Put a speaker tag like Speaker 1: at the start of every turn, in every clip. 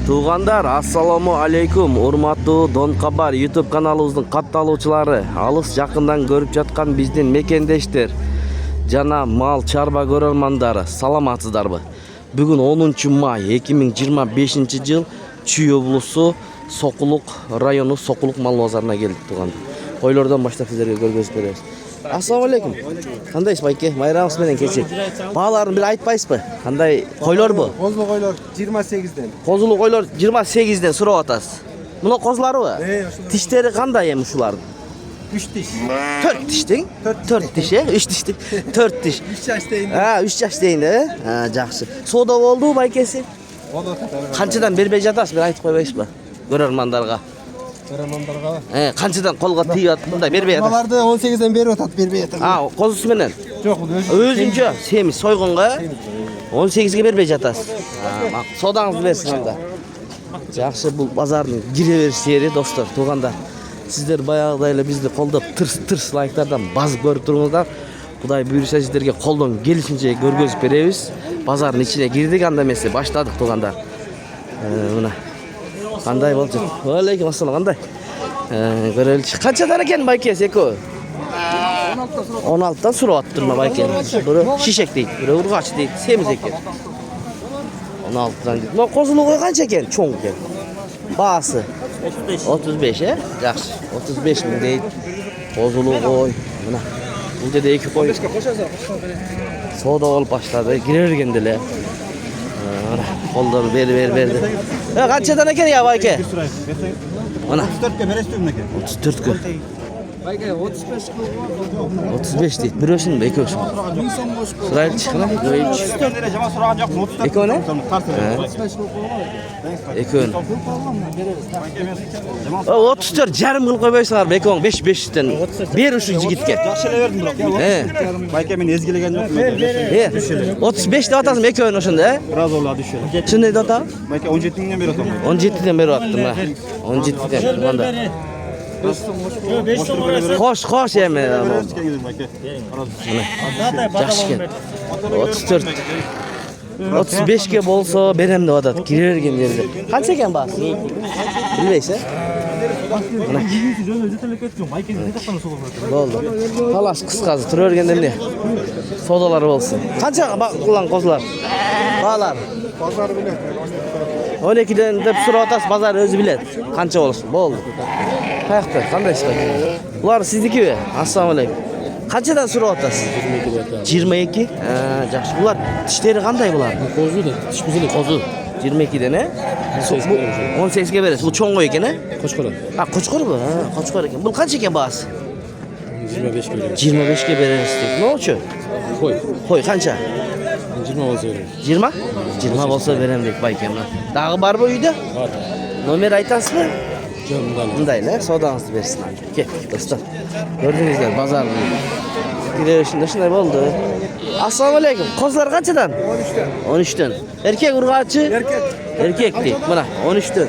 Speaker 1: Tuğandar, assalamu alaikum. Urmаттуу Don Kabar YouTube kanalыбыздын катталуучулары, алыс жакындан көрүп жаткан биздин мекендештер жана мал чарба көрөрмандары, саламатсыздарбы? Бүгүн 10 май 2025 жыл Чүй облусу Сокулук району Сокулук мал базарына келдик Туғандар. Койлордон баштап сиздерге көргөзүп беребиз. Assalamu alaikum. Кандайсыз байке? Майрамыңыз менен кечек. Бааларын бир айтпайсызбы? Кандай койлор бу?
Speaker 2: Козулу койлор 28ден.
Speaker 1: Козулу койлор 28ден сурап атасыз. Мына козуларбы? Тиштери кандай эми ушулардын?
Speaker 2: 3 тиш.
Speaker 1: 4 тиш тең? 4 тиш, 3 тиш, 4 тиш.
Speaker 2: 3 жаш дейин.
Speaker 1: 3 жаш дейин, жакшы. Соода болду байкеси?
Speaker 2: Болду.
Speaker 1: Канчадан бербей жатасыз, бир айтып койбойсузбу? Көрөрмандарга.
Speaker 2: Көрөрмандарга.
Speaker 1: Канчадан колго тийип атып, мындай бербей атасыз.
Speaker 2: Аларды 18ден берип атат, бербей атат.
Speaker 1: Козусу менен?
Speaker 2: Жок, бул
Speaker 1: Өзүнчө семиз сойгонго 18ге бербей жатасыз. Соодаңызды берсин анда. Жакшы, бул базардын кире бериш жери достор, Туғандар. Сиздер баягыдай эле бизди колдоп тырс лайктардан базып көрүп туруңуздар. Кудай буйруса сиздерге колдон келишинче көргөзүп беребиз. Базардын ичине кирдик, анда эмесе баштадык Туғандар. Мына кандай болчу? Алейкум ассалам, кандай? Көрөлүчү. Канчадан экен байкес экөө? 16'dan сурап атыптыр мына байке. Бирөө шишек дейт, бирөө ургач дейт, семиз экен. 16'dan дейт. Мына козулу кой канча экен? Чоң экен. Баасы 35, жакшы. 35 миң дейт. Козулу кой. Мына бул жерде 2 кой. Соода болуп баштады, кире бергенде эле. Мына колдору берди. Канчадан экен я байке? Мына
Speaker 2: 34ке бересиз экен.
Speaker 1: 34ке.
Speaker 2: Байке 35 кылып.
Speaker 1: 35 дейт. Бирөөсүн экөөсүн. Сурайлы чыкына.
Speaker 2: 34 деле жама сураган жокмун. 34.
Speaker 1: Экөөнү?
Speaker 2: 35 кылып койгон.
Speaker 1: Экөөнү. 34 жарым кылып койбойсуңарбы экөөң 5-5тен. Бер ушу жигитке.
Speaker 2: Жакшы эле бердим бирок. Байке мен эзгилеген жокмун.
Speaker 1: 35 деп атасың экөөнү ошондо,
Speaker 2: Раз ола düşür.
Speaker 1: Чын деп атам?
Speaker 2: Байке 17 миңден берип атам.
Speaker 1: 17ден берип аттым мына. 17ден. Мында. Хош эми. Жакшы экен. 34. 35ке болсо берем деп атат. Кире берген жерде. Канча экен баасы? Билбейсиз, Мына. Болду. Талаш кыскасы тура бергенде эмне? Соодалар болсун. Канча кылган козулар? Баалар.
Speaker 2: Базар билет.
Speaker 1: 12ден деп сурап атасыз, базар өзү билет. Канча болсун? Болду. Каякта, кандайсыз? Булар сиздикиби? Ассаламу алейкум. Канчадан сурап атасыз? 22. Жакшы. Булар тиштери кандай булар?
Speaker 3: Козу да, тиш бузулук.
Speaker 1: Козу. 22ден, 18ге бересиз. Бул чоңго экен,
Speaker 3: Кочкор.
Speaker 1: Кочкорбу? Кочкор экен. Бул канча экен баасы?
Speaker 3: 25 берем.
Speaker 1: 25ге бересиз дейт. Ночу? Кой канча?
Speaker 3: 20 болсо берем.
Speaker 1: 20? 20 болсо берем дейт байке мына. Дагы барбы үйдө?
Speaker 3: Бар.
Speaker 1: Номер айтасызбы?
Speaker 3: Жок, мындай.
Speaker 1: Мындай эле, соодаңызды берсин. Кеттик достор. Көрдүңүздөр базардын кирешинде ушундай болду. Ассаламу алейкум. Козулар канчадан? 13ден. Эркек ургачы? Эркек дейт. Мына 13ден.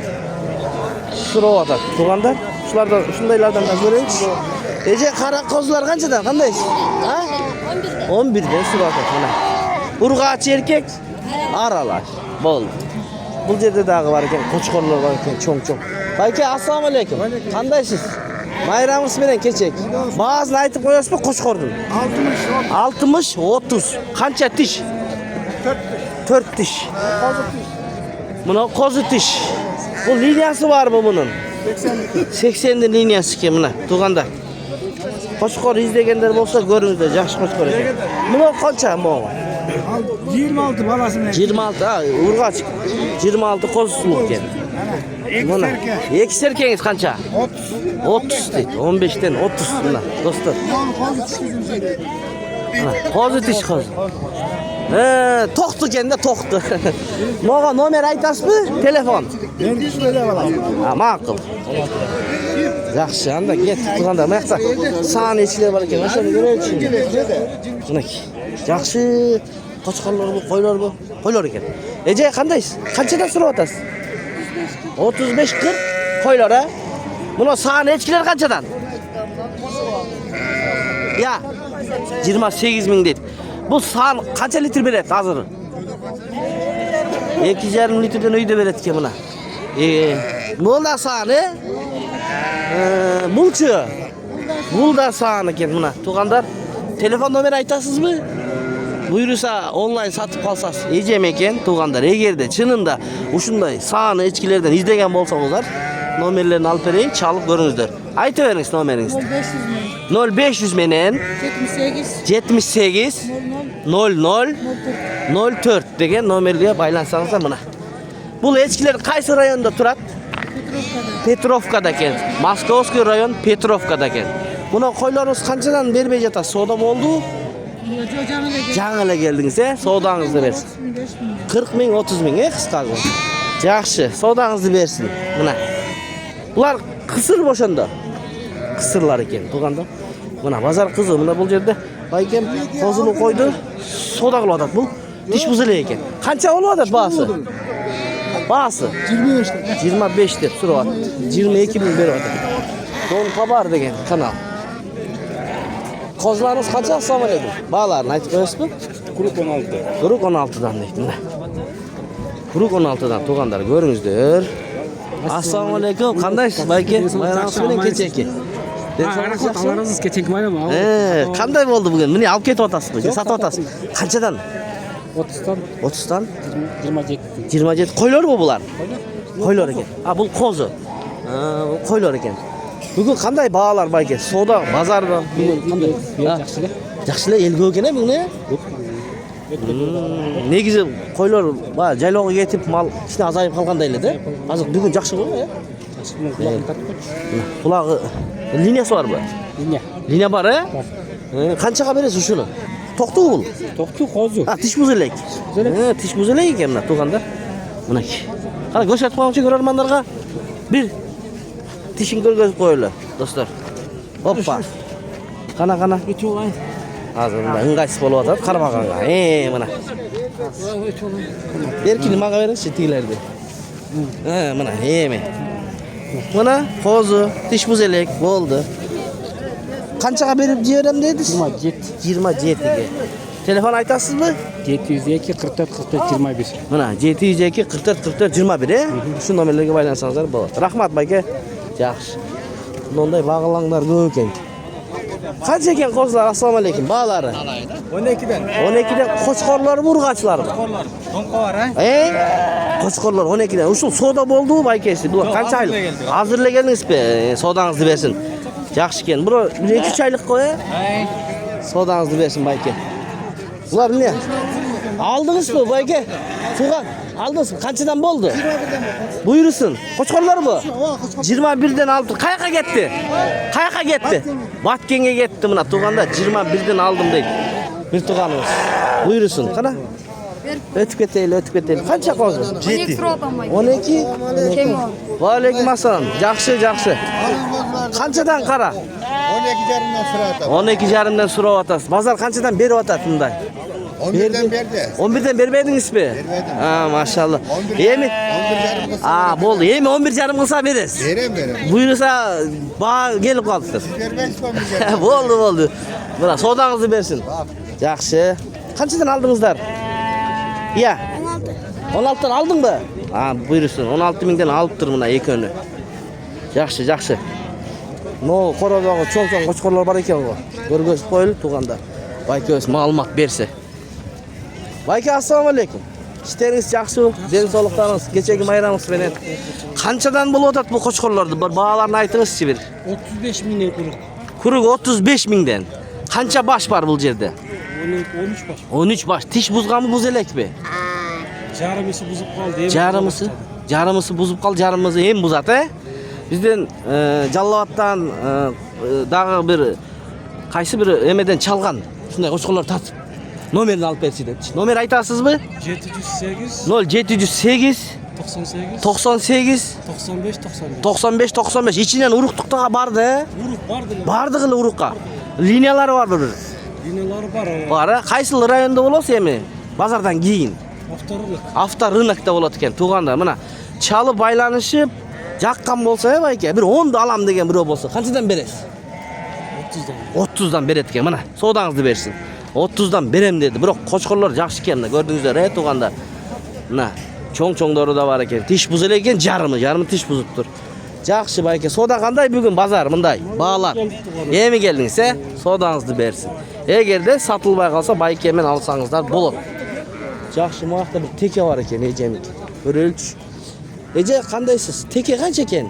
Speaker 1: Сурап атат. Туғандар, ушулардан ушундайлардан да көрөйүнчү. Эже кара козулар канчадан? Кандайсыз? 11ден сурап атат мына. Ургачы эркек? Аралаш. Болду. Бул жерде дагы бар экен, кочкорлор бар экен, чоң. Байке, ассаламу алейкум. Кандайсыз? Майрамыңыз менен кечек. Баасын айтып коесузбу кочкордун? 60, 30. Канча тиш? 4 тиш. Мына козу тиш. Бул линиясы барбы мунун? 80дин линиясы экен мына, Туғандар. Кочкор издегендер болсо көрүңүздөр, жакшы кочкор экен. Мына канча могу?
Speaker 2: 26 баласы менен.
Speaker 1: 26, ургач. 26 козусулук экен. Мына 2 серкеңиз канча? 30 дейт. 15ден 30 мына достор. Козу тиш козу. Токту экен да, токту. Мага номер айтасызбы? Телефон.
Speaker 2: Мен түшүнө алам.
Speaker 1: Макул. Жакшы, анда кеттик Туғандар. Мына жакта саан эчилер бар экен. Ошону көрөйүнчү. Мынакей. Жакшы. Кочкорлорбу, койлорбу? Койлор экен. Эже кандайсыз? Канчадан сурап атасыз? 35-40 койлор, Мына саан эчкилер канчадан? Я. 28 миң дейт. Бул саан канча литр берет азыр? 2,5 литрден үйдө берет экен мына. Bol da sağını. Bulçu. Bul da sağını eken mına. Tuğandar, telefon nomeri aytasız mı? Buyursa online satıp kalsas ejem eken tuğandar. Egerde çınında uşunday sağını içkilerden izlegen bolsaňızlar, nomerlerini alıp bereyim, çalıp görüңüzler. Ayta beriniz nomeriniz. 0500 menen 78 00 04 degen nomerliye baylansaňızlar mına. Bul içkiler kayсы rayonda turat? Petrovkada eken. Moskovskiy rayon Petrovkada eken. Buna koylarınız kançadan berbey jata? Soda boldu? Жаңылы келдиңиz, соодаңызды берсин. 40 миң, 30 миң, кыскасы. Жакшы, соодаңызды берсин. Мына. Булар кысыр бошондо. Кысырлар экен, туганда. Мына базар кызы, мына бул жерде байкем козуну койду, соода кылып атат. Бул тиш бузу эле экен. Канча болуп атат баасы? Баасы 25 деп сурап атат. 22 миң берип атат. Дон Кабар деген канал. Kozlarınız kaça? Assalamu alaikum. Bağlarını aytıp koyasız mı?
Speaker 2: Kuruk 16.
Speaker 1: Kuruk 16'dan deydim de. Kuruk 16'dan tuğanlar görünüzdür. Assalamu alaikum. Kandaysız belki? Bayramınız bilen keçeki.
Speaker 3: Alarınız keçeki bayram mı?
Speaker 1: Kanday oldu bugün? Mini alıp ketip atasız mı? Satıp atasız. Kançadan?
Speaker 3: 30'dan
Speaker 1: 30'dan?
Speaker 3: 27.
Speaker 1: 27. Koylar mı bular? Koylar eken. Ha bu kozu. Bu koylar eken. Bugün kanday bağlar bayke? Soda, bazarda. Bugün kanday?
Speaker 3: Жақсы эле.
Speaker 1: Жақсы эле элге экен бул не? Негизи койлор баягы жайлоого кетип мал кичине азайып калгандай эле да. Азыр бүгүн жакшы го, Кулагы линиясы барбы? Линия бар, Канчага бересиз ушуну? Токтуу бул.
Speaker 3: Токтуу козу.
Speaker 1: Тиш буз элек. Тиш буз элек экен мына тууганда. Мынакей. Кана көрсөтүп койгончу көрөрмандарга бир tişin görgözüp koyuyorlar dostlar. Hoppa. Kana. Ağzında ыңгайсыз болуп атат кармаганга. Мына. Беркини мага бериңизчи тигилерди. Мына эме. Мына козу, тиш буз элек болду. Канчага берип жиберем дедиз? 27. Telefon aytasızmı?
Speaker 3: 702 44 44 21.
Speaker 1: Mına 702 44 44 21 Şu nomerlerge baylansanızlar bolat. Rahmat bayke. Yaxşı. Onday bağlanlar көп eкен. Kança eken kozlar? Assalamu alaikum. Bağları?
Speaker 2: 12'den.
Speaker 1: 12'den koçkorlar mı urgaçlar mı?
Speaker 2: Donka var ha?
Speaker 1: Koçkorlar 12'den. Uşul soda boldu baykesi. Bu kança aylık? Hazırla geldiniz be. Sodanızı versin. Yaxşı eken. Bura 2-3 aylık koy. Sodanızı versin bayke. Bunlar ne? Aldınız mı bayke? Tuğan. Aldınız mı? Kançadan boldu? Buyursun. Koçkorlar bu? 21'den aldı. Kayaka gitti? Kayaka gitti? Batkenge gitti buna. Tuğanda 21'den aldım deyip. Bir tuğanımız. Buyursun. Kana? Ötüp eteyle. Kança kozu?
Speaker 4: 12 suratım var.
Speaker 1: 12?
Speaker 4: Kim o?
Speaker 1: Aleyküm assalam. Жақсы. Kançadan kara?
Speaker 5: 12 jarımdan
Speaker 1: 12 jarımdan surap atasız. Bazar kançadan berip atat bunday?
Speaker 5: 11'den berdi.
Speaker 1: 11'den bermediniz mi?
Speaker 5: Bermedim.
Speaker 1: Maşallah.
Speaker 5: 11
Speaker 1: Yemi?
Speaker 5: jarım kılsa.
Speaker 1: Boldu. Yemi 11 jarım kılsa beresiz.
Speaker 5: Verem.
Speaker 1: Buyursa bağ gelip kaldırsın.
Speaker 5: Vermez 11 jarım.
Speaker 1: Boldu. Buna sodanızı versin. Жақсы. Kançadan aldınızlar? Ya. 16'dan aldın mı? Buyursun. 16 minden alıp durumuna iki önü. Жақсы. No, korodagı çoğ koçkorlar var eken o. Görgözüp koyulup tuğanda. Bayke öz malumat berse. Bayke assalamu alaikum. İşleriniz жақсы olsun. Denizoluklarınız, geçeki bayramınız menen. Kançadan bulup atat bu koçkorlardı? Bir bağlarını aytыңızçı bir.
Speaker 3: 35 mindən kuruk.
Speaker 1: Kuruk 35 minden. Kança baş var bu yerde?
Speaker 3: 13 baş.
Speaker 1: 13 baş. Tiş buzga mı buz elek mi?
Speaker 3: Jarımısı buzup kaldı.
Speaker 1: Jarımısı buzup kaldı. Jarımızı hem buzat Bizden Jallabattan dagı bir kaysı bir emeden çalgan. Şunday koçkorlar tatıp nomerini alıp bersiler. Nomer aytasız mı?
Speaker 3: 708
Speaker 1: 0 708
Speaker 3: 98
Speaker 1: 95 95 içinden uruktukta bardı
Speaker 3: Uruk bardı.
Speaker 1: Bardı urukka. Liniyaları var bir.
Speaker 3: Liniyaları
Speaker 1: Var. Kaysı rayonda bolsa emi bazardan giyin. Aftar rınakta bolat eken tuğanda mına çalı baylanışıp jakkan bolsa ya bayke bir 10 da alam degen biri bolsa kançadan beresiz? 30'dan beret eken mına sodanızды bersin. 30'dan berem dedi. Biroq koçkorlar жақсы eken gördüңүздөр tuğanda. Mına Çoң-çoңдары da бар екен. Тиш бузел екен, жарымы тиш бузуптур. Жақсы байке, сода қандай бүгін базар мындай? Бағалар. Эми келдиңиз, содаңызды берсин. Эгерде сатылбай қалса байкемен алсаңыздар болот. Жақсы, муақта бір теке бар екен, эжемик. Көрөлчү. Эже кандайсыз? Теке канча екен?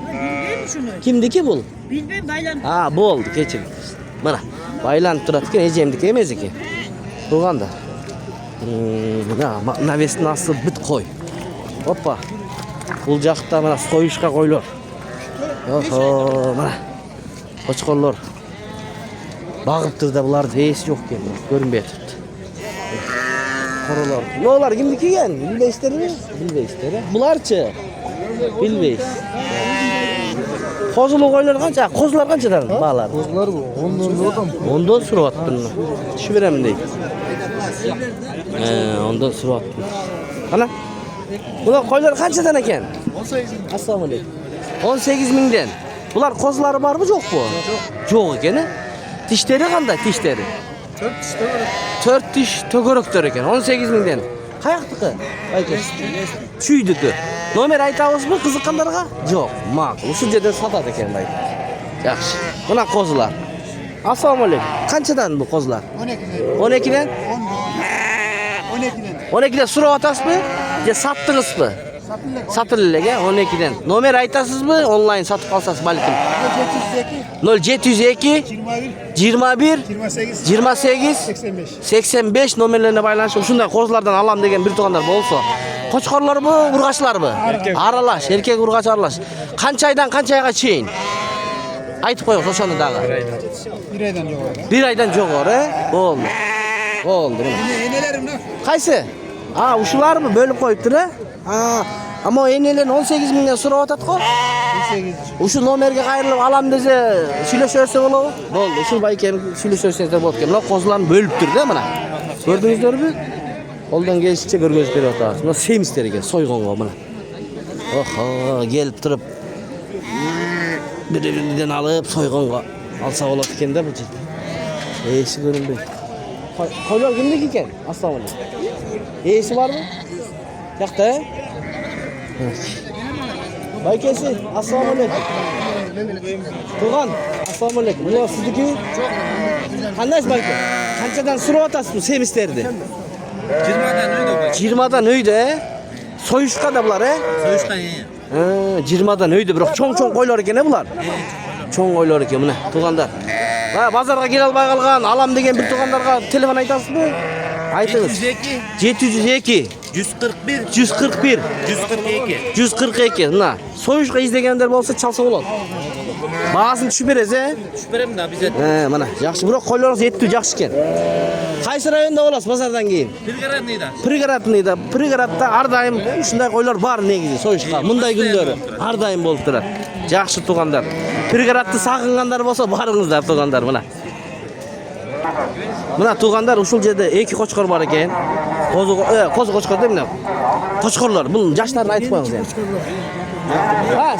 Speaker 1: Кимдики бул?
Speaker 6: Bilmem baylan.
Speaker 1: Болду, кечир. Мына, байланып турат екен, эжемдики эмес екен. Турганда. Навестин асы бүт кой. Оппа. Бул жакта мына союшка койлор. Охо, мына. Кочкорлор. Багыптыр да буларды эс жок экен, көрүнбөй атат. Королор. Нолар кимдики экен? Билбейсиздерби? Билбейсиздер. Буларчы? Билбейсиз. Козулуу койлор канча? Козулар канчадан баалар?
Speaker 5: Kuzlar bu. Ondan
Speaker 1: 10 сурап аттым. Түшү берем дейт. 10 сурап аттым. Кана? Булар койлор канчадан экен?
Speaker 5: 18.
Speaker 1: Assalomu alaykum. 18 mingdan. Bular kozlari bormi, yo'qmi? Yo'q ekan. Tishlari qanday tishlari?
Speaker 5: 4 işte var.
Speaker 1: 4 tish to'g'roqdir ekan. 18 mingdan. Qayoqdiki? Ayting. Chuydiki. Nomer aytabizmi qiziqqanlarga? Yo'q, ma'qul. O'sha yerdan sotadi ekan bayt. Yaxshi. Buna kozlar. Assalomu alaykum. Qanchadan bu kozlar?
Speaker 5: 12.
Speaker 1: 12dan? 12dan so'rab otasizmi? Yo satdingizmi? Satılırlar 12'den. Nomer aytasızmı? Online satıp alsasız balkim. 0702 21 28 85 nomerlerine baylanışıp şunday kozlardan alam degen bir tuğanlar bolsa. Koçkorlar mı, urgaçlar mı? Aralaş, erkek urgaç aralaş. Kança aydan kança ayga çeyin? Aytıp koyuyor soşanı dağı.
Speaker 5: 1 aydan yok.
Speaker 1: 1 aydan çok var, Oldu. Oldu.
Speaker 5: Enelerim ne?
Speaker 1: Kaysı? Uşular mı? Bölüp koyuptur, Ama o enelerin 18 mingden so'rab atat-ku.
Speaker 5: 18.
Speaker 1: Uşu nomerga qayrilib alam dese, süйлөшөрсө болобу? Boldu. Uşu baykem süйлөшөрсөңүздөр болот экен. Мына козуларын бөлүптүр мына. Көрдүңүздөрбү? Колдон келишинче көргөзүп берип атабыз. Мына семистер экен сойгонго мына. Охо, келип туруп бир-биринен алып сойгонго алса болот экен да бул жерде. Эси көрүнбөйт. Койлор кимдики экен? Assalomu alaykum. Эси барбы? Жакта, Baykesi, assalomu alaykum. Tuğan, assalomu alaykum. Bu sizdiki? Qandaysiz bayke? Qanchadan so'rab otasizmi bu semislerdi?
Speaker 2: 20'dan uydu bu.
Speaker 1: 20'dan uydu, Soyuşqa da bular,
Speaker 2: Soyuşqa
Speaker 1: 20'dan uydu, biroq cho'ng-cho'ng qo'ylar ekan bular. Cho'ng qo'ylar ekan, mana tuğandar. Bazarga kela almay qalgan, alam degen bir tuğandarga telefon aytasizmi? Aytыңыз. 702
Speaker 2: 141
Speaker 1: 141 142 мына союшка издегендер болсо чалса болот. Баасын түшүп бересиз,
Speaker 2: Түшүп берем да биз.
Speaker 1: Мына жакшы, бирок койлоруңуз эттүү жакшы экен. Кайсы районда болосуз базардан кийин?
Speaker 2: Пригородныйда.
Speaker 1: Пригородда ар дайым ушундай койлор бар негизи союшка. Мындай күндөрү ар дайым болуп турат. Жакшы туугандар. Пригородду сагынгандар болсо барыңыздар туугандар мына. Mına tuğanlar uşul жерде эки koçkor бар eкен. Kozu koçkor değil mi? Koçkorlar. Bunun yaşlarını aytıp koyuңuz yani.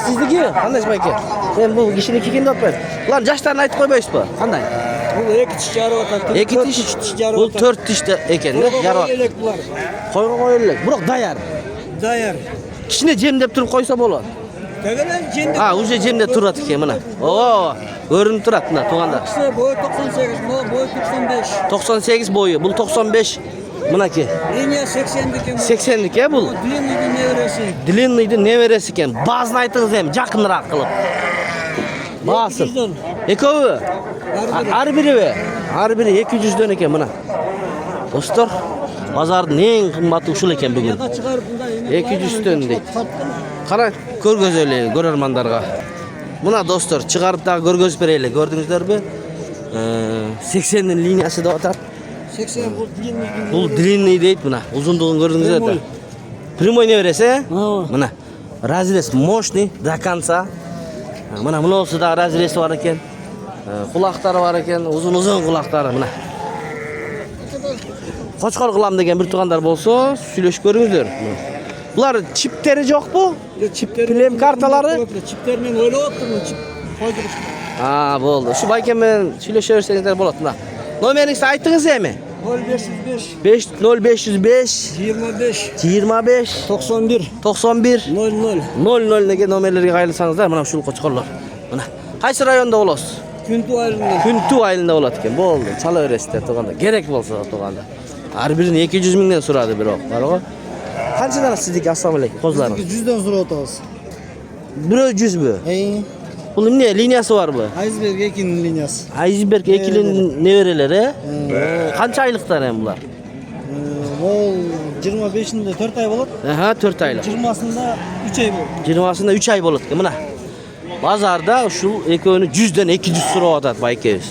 Speaker 1: Sizdeki? Qanday bayke? Sen bu kişiniki kimde otmaysiz? Ulan yaşlarını aytıp koymaysiz mı? Qanday?
Speaker 3: Bu 2 tiş jarı atat.
Speaker 1: 2 tiş
Speaker 3: jarı.
Speaker 1: Bu 4 tişte eken de yarı. Koyga koyuluk. Burak dayar.
Speaker 3: Dayar.
Speaker 1: Kişine jemdep turup koysa bolot.
Speaker 3: Tegelen jende.
Speaker 1: Uje jemde turat eken mına. Görünüp turat mına tuğanlar.
Speaker 3: Boyu 98, boyu 95.
Speaker 1: 98 boyu. Bul 95. Mınaki.
Speaker 3: Linya 80'deki.
Speaker 1: 80'lik ya bul.
Speaker 3: Длинныйды nevresi.
Speaker 1: Длинныйды neveresi eken. Bazını aytыңыз hem jakınırak kılıp. Basın. Ekovi. Ar biri 200'den eken mına. Dostlar, bazardın en kıymeti uşul eken bugün. 200'den deydi. Qara көргөзөлү көрөрмандарга. Мына достор, чыгарып дагы көргөзүп берели. Көрдүңүздөрбү? 80-nin линиясы деп атат.
Speaker 3: 80 bu длинный.
Speaker 1: Бул длинный дейт мына. Узундугун көрдүңүздөр да. Прямой невересе? Мына. Разрез мощный до конца. Мына мынысы да разрез бар экен. Кулактары бар экен, узун кулактары мына. Кочкор кылам деген бир туугандар болсо, сүйлөшүп көрүңүздөр. Bular çipleri yok bu? Film kartaları?
Speaker 3: Çiplerinin öyle oturmuş. Çip koydurmuş.
Speaker 1: Boldu. Şu baykemen süйлөшөрсеңиздер болот мына. Номеріңізді айттыңыз эми?
Speaker 3: 0505
Speaker 1: 0505
Speaker 3: 25
Speaker 1: 25
Speaker 3: 91
Speaker 1: 91
Speaker 3: 00
Speaker 1: 00 degan nomerlarga qayrilsangizlar, mana shu qo'chqorlar. Mana qaysi rayonda bo'lasiz?
Speaker 3: Kuntu ayrıldı.
Speaker 1: Kuntu ayilida bo'ladi ekan. Bo'ldi, chalaverasizlar to'g'anda. Kerak bo'lsa to'g'anda. Har birini 200 mingdan so'radi biroq. Qarag'a. Qanchadan sizniki assalomu alaykum qo'zlarimiz?
Speaker 5: 100'den sonra otağız.
Speaker 1: Biri 100 bu.
Speaker 5: Hey.
Speaker 1: Bunun ne liniyası var bu?
Speaker 5: Iceberg ekinin linyası.
Speaker 1: Iceberg ekilin ne vereleri? Qancha aylıklar hem bunlar?
Speaker 5: Vol 25'inde 4 ay olur.
Speaker 1: Aha 4 aylık.
Speaker 5: 20'sında 3 ay olur.
Speaker 1: 20'sında 3 ay bo'ladi. Mana. Bazarda şu ekoni 100'den 200 so'rab atadi baykeyiz.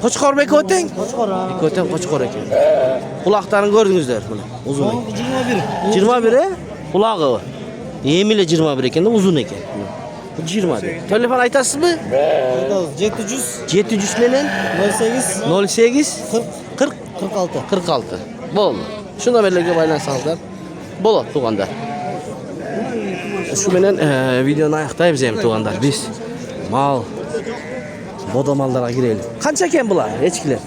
Speaker 1: Qo'chqor bek o'ting?
Speaker 5: Qo'chqor ha.
Speaker 1: Ekoten qo'chqor ekan. Quloqlarini ko'rdingizlar mana. Uzun.
Speaker 5: 21.
Speaker 1: 21'e qulog'i. Yemili 21 ekan da uzun ekan. 20 de. Telefon aytasizmi?
Speaker 5: 700
Speaker 1: 700 menen
Speaker 5: 08
Speaker 1: 08
Speaker 5: 40
Speaker 1: 40
Speaker 5: 46.
Speaker 1: 46. Bo'ldi. Shunda bellarga baylansangizlar bo'ladi tug'anda. Shu bilan videoni oyoqlaymiz ham tug'anda. Biz mal bodomallarga giraylik. Qancha ekan bular? Echkilar.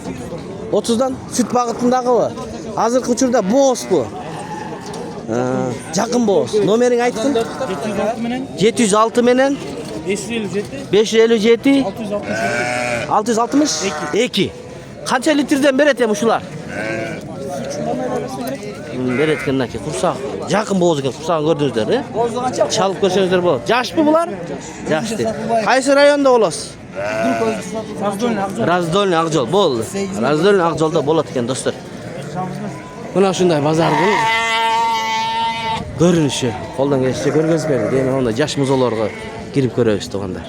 Speaker 1: 30dan süt bag'itindag'i. Hozirgi uchurda bo'z bu. Yaqin bo'z. Nomering aytdim. 706 menen 557 662 qancha litrdan beradi ham shular? Berayotgandan keyin qursoq yaqin bo'z ekan, qursog'ini ko'rdingizlar, chalib ko'rsangizlar bo'ladi. Yoshmi bular? Yoshdi. Qaysi rayonda bo'lasiz? Razdolniy Aqjol bo'ldi. Razdolniy Aqjolda bo'ladi ekan do'stlar. Mana shunday bozorning ko'rinishi, qo'ldan kelishcha ko'rgazib berdi. Deyman, onda yosh muzolarga girib ko'ramiz to'g'anlar.